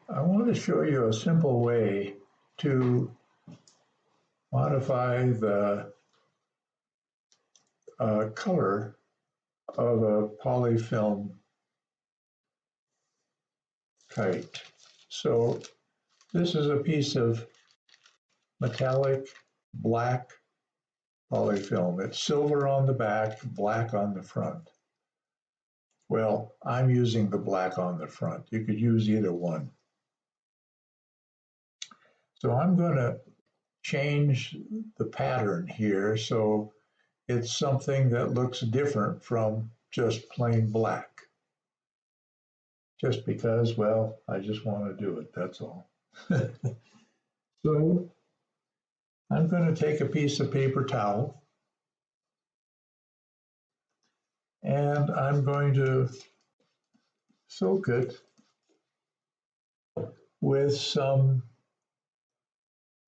I want to show you a simple way to modify the color of a polyfilm kite. So this is a piece of metallic black polyfilm. It's silver on the back, black on the front. Well, I'm using the black on the front. You could use either one. So I'm going to change the pattern here so it's something that looks different from just plain black. Just because, well, I just want to do it, that's all. So I'm going to take a piece of paper towel and I'm going to soak it with some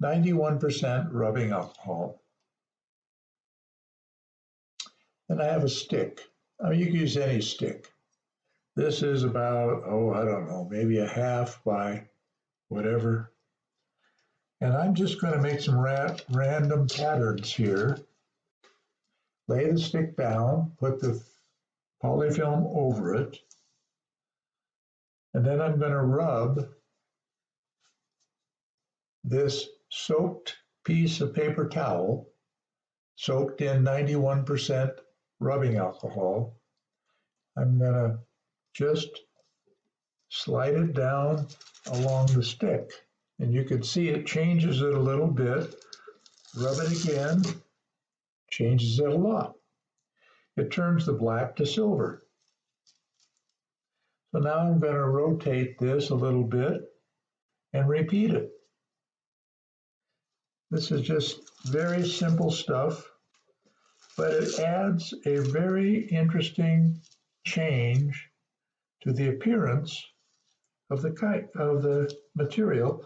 91% rubbing alcohol. And I have a stick. I mean, you can use any stick. This is about, I don't know, maybe a half by whatever. And I'm just going to make some random patterns here. Lay the stick down, put the polyfilm over it, and then I'm going to rub this soaked piece of paper towel, soaked in 91% rubbing alcohol. I'm going to just slide it down along the stick. And you can see it changes it a little bit. Rub it again, changes it a lot. It turns the black to silver. So now I'm going to rotate this a little bit and repeat it. This is just very simple stuff, but it adds a very interesting change to the appearance of the kite, of the material,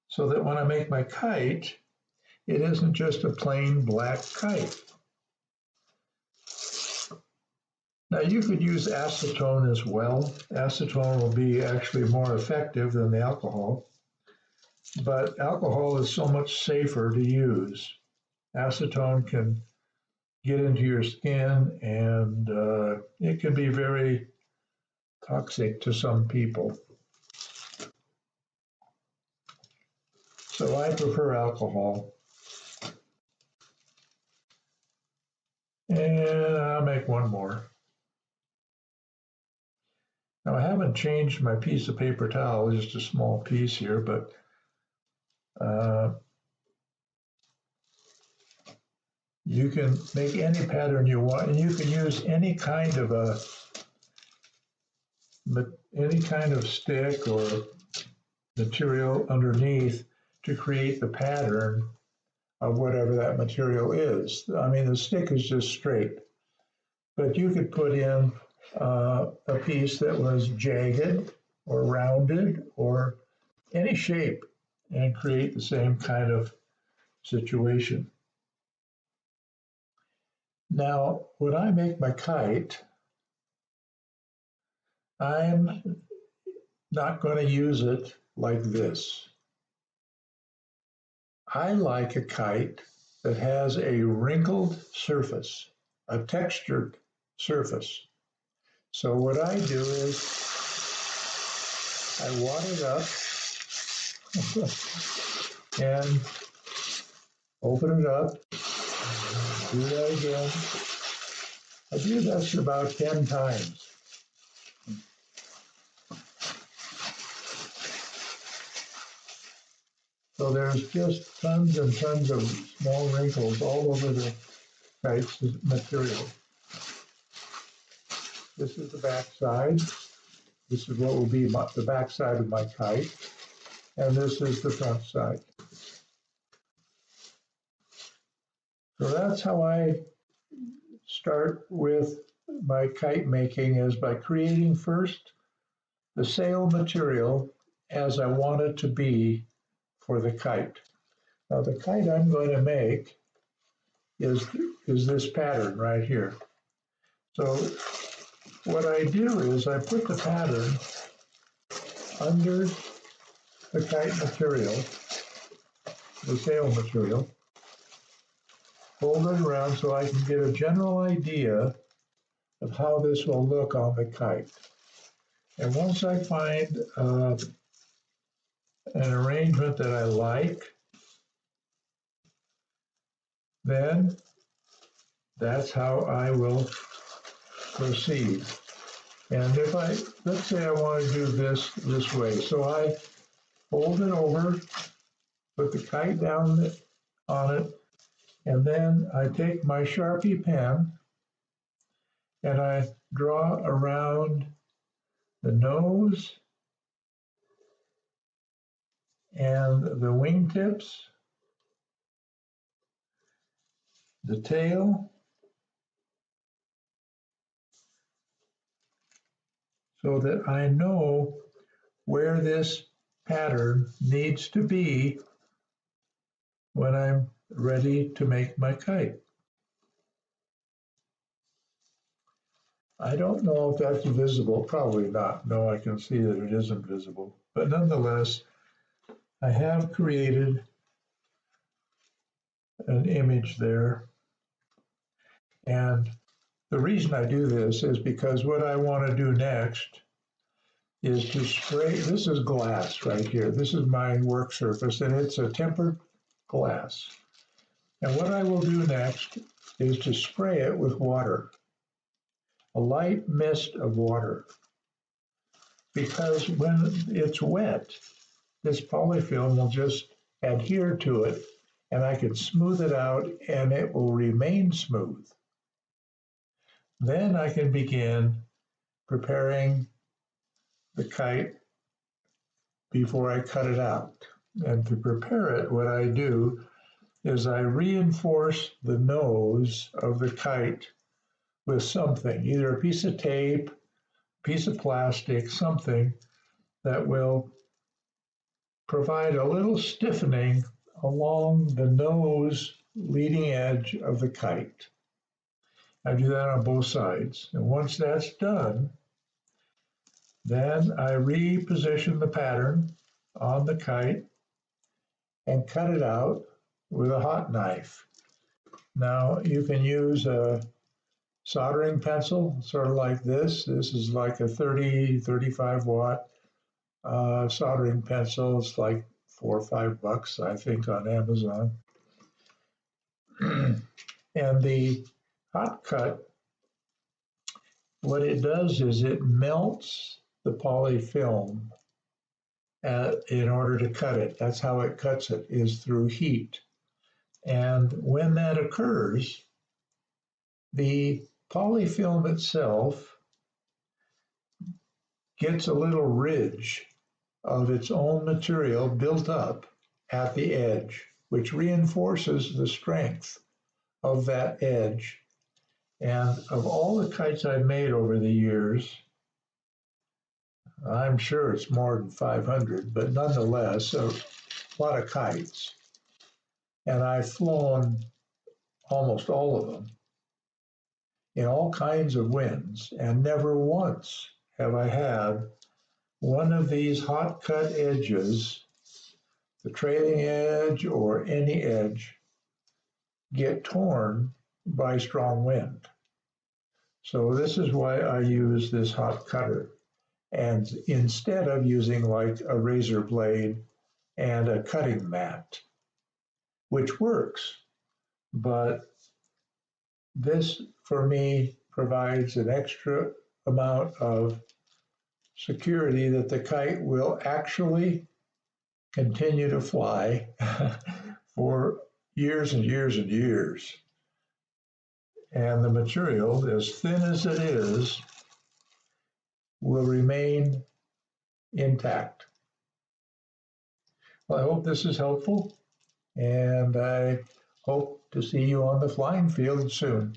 so that when I make my kite, it isn't just a plain black kite. Now you could use acetone as well. Acetone will be actually more effective than the alcohol, but alcohol is so much safer to use. Acetone can get into your skin and it can be very toxic to some people. So I prefer alcohol. And I'll make one more. Now I haven't changed my piece of paper towel, just a small piece here, but you can make any pattern you want, and you can use any kind of stick or material underneath to create the pattern of whatever that material is. I mean, the stick is just straight, but you could put in a piece that was jagged or rounded or any shape and create the same kind of situation. Now, when I make my kite, I'm not going to use it like this. I like a kite that has a wrinkled surface, a textured surface. So what I do is I wad it up and open it up, do that again. I do this about 10 times. So there's just tons and tons of small wrinkles all over the kite's material. This is the back side. This is what will be the back side of my kite. And this is the front side. So that's how I start with my kite making, is by creating first the sail material as I want it to be for the kite. Now the kite I'm going to make is this pattern right here. So what I do is I put the pattern under the kite material, the sail material, fold it around so I can get a general idea of how this will look on the kite. And once I find an arrangement that I like, then that's how I will proceed. And if let's say I want to do this way. So I fold it over, put the kite down on it, and then I take my Sharpie pen and I draw around the nose and the wingtips, the tail, so that I know where this pattern needs to be when I'm ready to make my kite. I don't know if that's visible, probably not. No, I can see that it isn't visible. But nonetheless, I have created an image there. And the reason I do this is because what I want to do next is to spray. This is glass right here. This is my work surface, and it's a tempered glass. And what I will do next is to spray it with water, a light mist of water. Because when it's wet, this polyfilm will just adhere to it, and I can smooth it out, and it will remain smooth. Then I can begin preparing the kite before I cut it out. And to prepare it, what I do is I reinforce the nose of the kite with something, either a piece of tape, piece of plastic, something that will provide a little stiffening along the nose leading edge of the kite. I do that on both sides. And once that's done, then I reposition the pattern on the kite and cut it out with a hot knife. Now you can use a soldering pencil, sort of like this. This is like a 35 watt soldering pencil. It's like $4 or $5, I think, on Amazon. And the hot cut, what it does is it melts the polyfilm in order to cut it. That's how it cuts it, is through heat. And when that occurs, the polyfilm itself gets a little ridge of its own material built up at the edge, which reinforces the strength of that edge. And of all the kites I've made over the years, I'm sure it's more than 500, but nonetheless, a lot of kites. And I've flown almost all of them in all kinds of winds, and never once have I had one of these hot cut edges, the trailing edge or any edge, get torn by strong wind. So this is why I use this hot cutter. And instead of using like a razor blade and a cutting mat, which works, but this for me provides an extra amount of security that the kite will actually continue to fly for years and years and years. And the material, as thin as it is, will remain intact. Well, I hope this is helpful, and I hope to see you on the flying field soon.